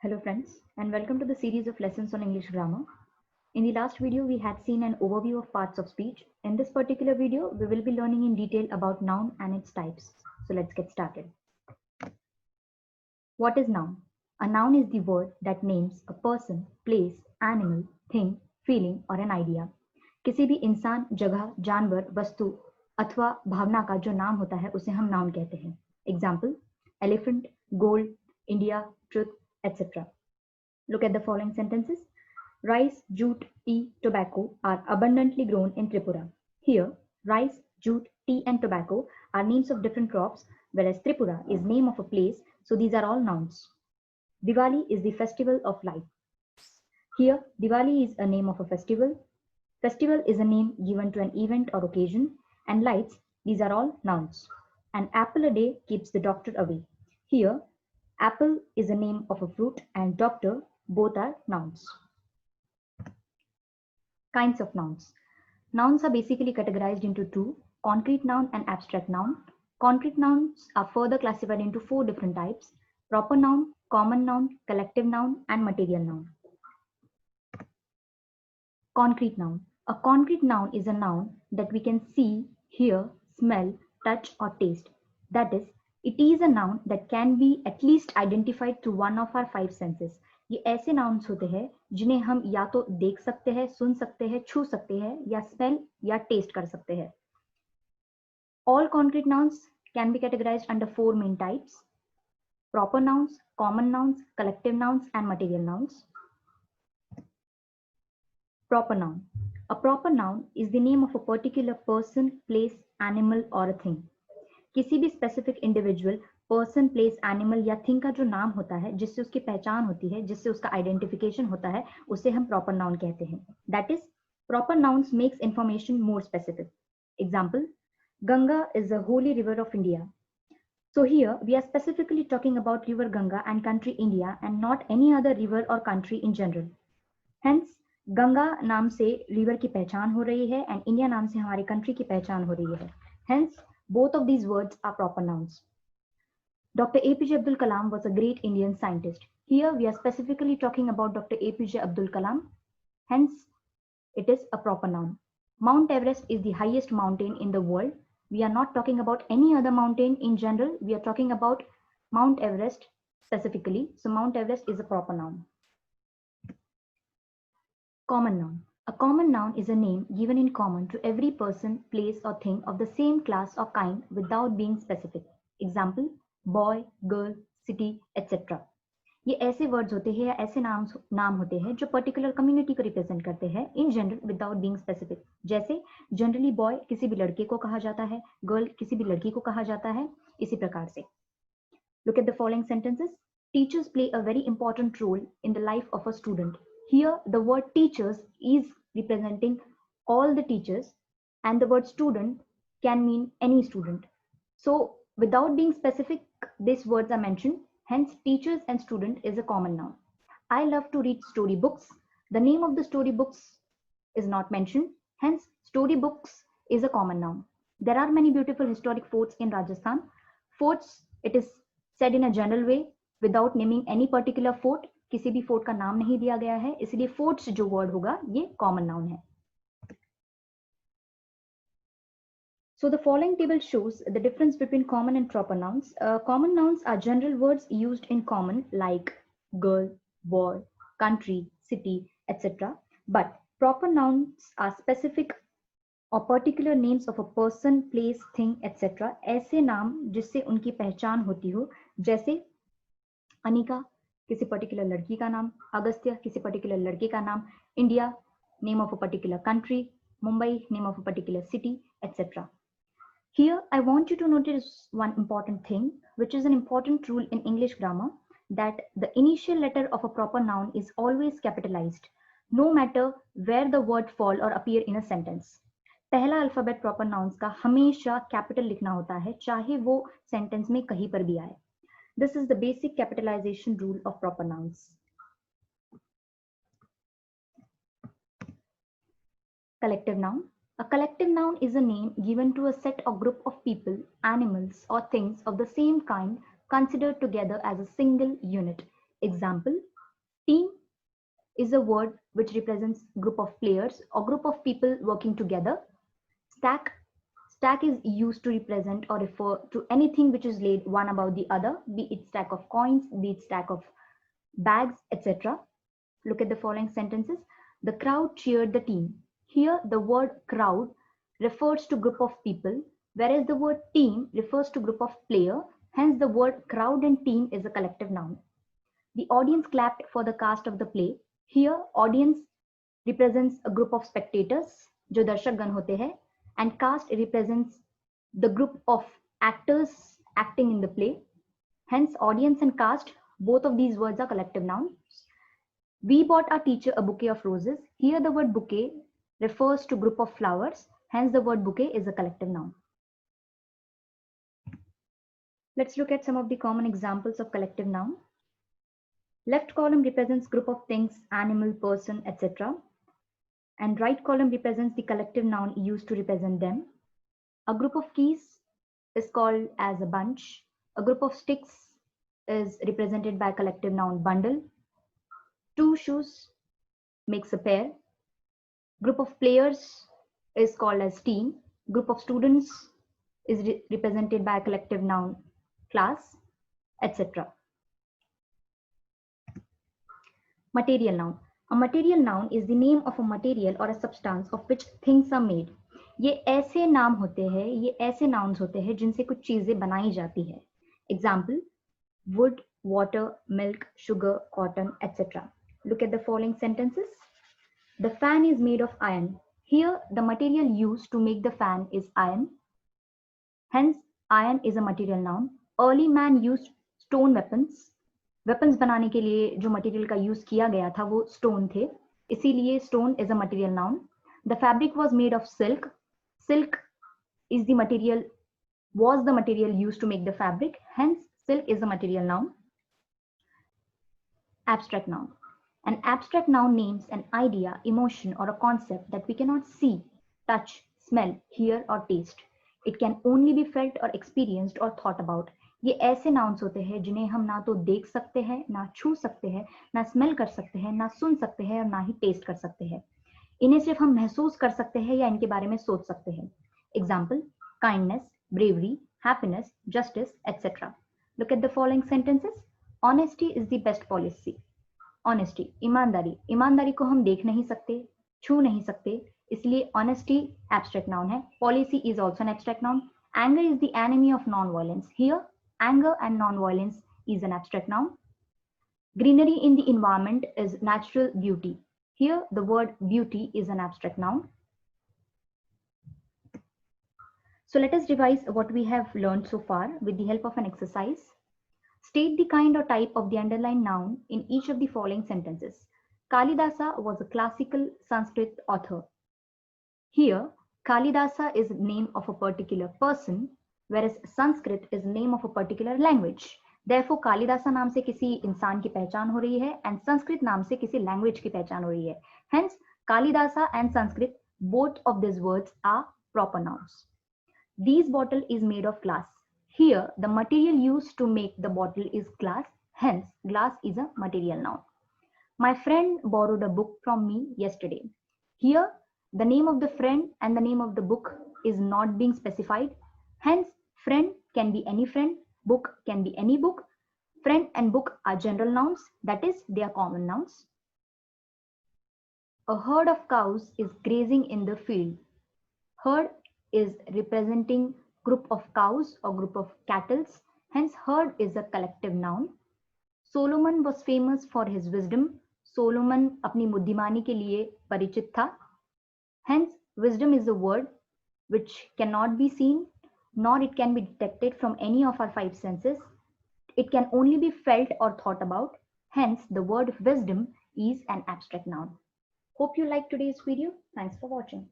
Hello friends, and welcome to the series of lessons on English grammar. In the last video, we had seen an overview of parts of speech. In this particular video, we will be learning in detail about noun and its types. So let's get started. What is noun? A noun is the word that names a person, place, animal, thing, feeling or an idea. किसी भी इंसान, जगह, जानवर, वस्तु अथवा भावना का जो नाम होता है उसे हम नाउन कहते हैं. Example: elephant, gold, India, truth, etc. Look at the following sentences. Rice, jute, tea, tobacco are abundantly grown in Tripura. Here, rice, jute, tea and tobacco are names of different crops, whereas Tripura is name of a place, so these are all nouns. Diwali is the festival of light. Here, Diwali is a name of a festival. Festival is a name given to an event or occasion, and lights, these are all nouns. An apple a day keeps the doctor away. Here, apple is a name of a fruit and doctor, both are nouns. Kinds of nouns. Nouns are basically categorized into two, concrete noun and abstract noun. Concrete nouns are further classified into four different types: proper noun, common noun, collective noun, and material noun. Concrete noun. A concrete noun is a noun that we can see, hear, smell, touch, or taste. That is, it is a noun that can be at least identified through one of our five senses. ये ऐसे nouns होते हैं जिन्हें हम या तो देख सकते हैं, सुन सकते हैं, छू सकते हैं या स्मेल या टेस्ट कर सकते हैं. All concrete nouns can be categorized under four main types: proper nouns, common nouns, collective nouns, and material nouns. Proper noun. A proper noun is the name of a particular person, place, animal or a thing. किसी भी specific individual, person, place, animal या thing का जो नाम होता है, जिससे उसकी पहचान होती है, जिससे उसका identification होता है, उसे हम proper noun कहते हैं. That is, proper nouns makes information more specific. Example: Ganga is the holy river of India. So here we are specifically talking about river Ganga and country India and not any other river or country in general. Hence, Ganga नाम से river की पहचान हो रही है and India नाम से हमारी कंट्री की पहचान हो रही है. Hence, both of these words are proper nouns. Dr. APJ Abdul Kalam was a great Indian scientist. Here we are specifically talking about Dr. APJ Abdul Kalam. Hence, it is a proper noun. Mount Everest is the highest mountain in the world. We are not talking about any other mountain in general. We are talking about Mount Everest specifically. So Mount Everest is a proper noun. Common noun. A common noun is a name given in common to every person, place or thing of the same class or kind without being specific. Example: boy, girl, city, etc. ये ऐसे words होते हैं या ऐसे नाम होते हैं जो पर्टिकुलर कम्युनिटी को रिप्रेजेंट करते हैं in general without being specific. जैसे जनरली बॉय किसी भी लड़के को कहा जाता है, गर्ल किसी भी लड़की को कहा जाता है, इसी प्रकार से. Look at the following sentences. Teachers play a very important role in the life of a student. Here, the word teachers is representing all the teachers, and the word student can mean any student. So, without being specific, these words are mentioned. Hence, teachers and student is a common noun. I love to read storybooks. The name of the storybooks is not mentioned. Hence, storybooks is a common noun. There are many beautiful historic forts in Rajasthan. Forts, it is said in a general way without naming any particular fort. किसी भी fort का नाम नहीं दिया गया है, इसलिए forts जो वर्ड होगा ये कॉमन नाउन है. So the following table shows the difference between common and proper nouns. Common nouns are general words used in common like girl, boy, country, city, etc. But proper nouns are specific or particular names of a person, place, thing, etc. ऐसे नाम जिससे उनकी पहचान होती हो, जैसे अनिका किसी particular लड़की का नाम, अगस्त्य किसी पर्टिकुलर लड़के का नाम, India name of a particular country, Mumbai name of a particular city, etc. Here I want you to notice one important thing, which is an important rule in English grammar, that the initial letter of a proper noun is always capitalized, no matter where the word fall or appear in a sentence. पहला alphabet proper nouns का हमेशा capital लिखना होता है, चाहे वो sentence में कहीं पर भी आए. This is the basic capitalization rule of proper nouns. Collective noun. A collective noun is a name given to a set or group of people, animals, or things of the same kind considered together as a single unit. Example: Team is a word which represents group of players or group of people working together. Stack is used to represent or refer to anything which is laid one above the other, be it stack of coins, be it stack of bags, etc. Look at the following sentences. The crowd cheered the team. Here, the word crowd refers to group of people, whereas the word team refers to group of player. Hence, the word crowd and team is a collective noun. The audience clapped for the cast of the play. Here, audience represents a group of spectators, जो दर्शक गण होते हैं, and cast represents the group of actors acting in the play. Hence, audience and cast, both of these words are collective nouns. We bought our teacher a bouquet of roses. Here the word bouquet refers to group of flowers. Hence the word bouquet is a collective noun. Let's look at some of the common examples of collective noun. Left column represents group of things, animal, person, etc. And right column represents the collective noun used to represent them. A group of keys is called as a bunch. A group of sticks is represented by collective noun bundle. Two shoes makes a pair. Group of players is called as team. Group of students is represented by a collective noun class, etc. Material noun. A material noun is the name of a material or a substance of which things are made. ये ऐसे नाम होते हैं, ये ऐसे nouns होते हैं जिनसे कुछ चीजें बनाई जाती है. Example: wood, water, milk, sugar, cotton, etc. Look at the following sentences. The fan is made of iron. Here, the material used to make the fan is iron. Hence, iron is a material noun. Early man used stone weapons. Weapons बनाने के लिए जो material का use किया गया था वो stone थे. इसीलिए stone is a material noun. The fabric was made of silk. Silk is the material, was the material used to make the fabric. Hence, silk is a material noun. Abstract noun. An abstract noun names an idea, emotion, or a concept that we cannot see, touch, smell, hear, or taste. It can only be felt or experienced or thought about. ये ऐसे nouns होते हैं जिन्हें हम ना तो देख सकते हैं, ना छू सकते हैं, ना स्मेल कर सकते हैं, ना सुन सकते हैं और ना ही टेस्ट कर सकते हैं. इन्हें सिर्फ हम महसूस कर सकते हैं या इनके बारे में सोच सकते हैं. Example: kindness, bravery, happiness, justice, etc. Look at the following sentences. Honesty is the best policy. Honesty, ईमानदारी. ईमानदारी को हम देख नहीं सकते, छू नहीं सकते, इसलिए honesty abstract noun है. Policy is also an abstract noun. Anger is the enemy of non-violence. Here, anger and non-violence is an abstract noun. Greenery in the environment is natural beauty. Here, the word beauty is an abstract noun. So let us revise what we have learned so far with the help of an exercise. State the kind or type of the underlined noun in each of the following sentences. Kalidasa was a classical Sanskrit author. Here, Kalidasa is name of a particular person, whereas Sanskrit is name of a particular language. Therefore, Kalidasa नाम से किसी इंसान की पहचान हो रही है and Sanskrit नाम से किसी language की पहचान हो रही है. Hence, Kalidasa and Sanskrit, both of these words are proper nouns. This bottle is made of glass. Here, the material used to make the bottle is glass. Hence, glass is a material noun. My friend borrowed a book from me yesterday. Here, the name of the friend and the name of the book is not being specified. Hence, friend can be any friend, book can be any book. Friend and book are general nouns, that is, they are common nouns. A herd of cows is grazing in the field. Herd is representing group of cows or group of cattle. Hence, herd is a collective noun. Solomon was famous for his wisdom. Solomon अपनी बुद्धिमानी के लिए परिचित था. Hence, wisdom is a word which cannot be seen, nor it can be detected from any of our five senses. It can only be felt or thought about. Hence, the word wisdom is an abstract noun. Hope you liked today's video. Thanks for watching.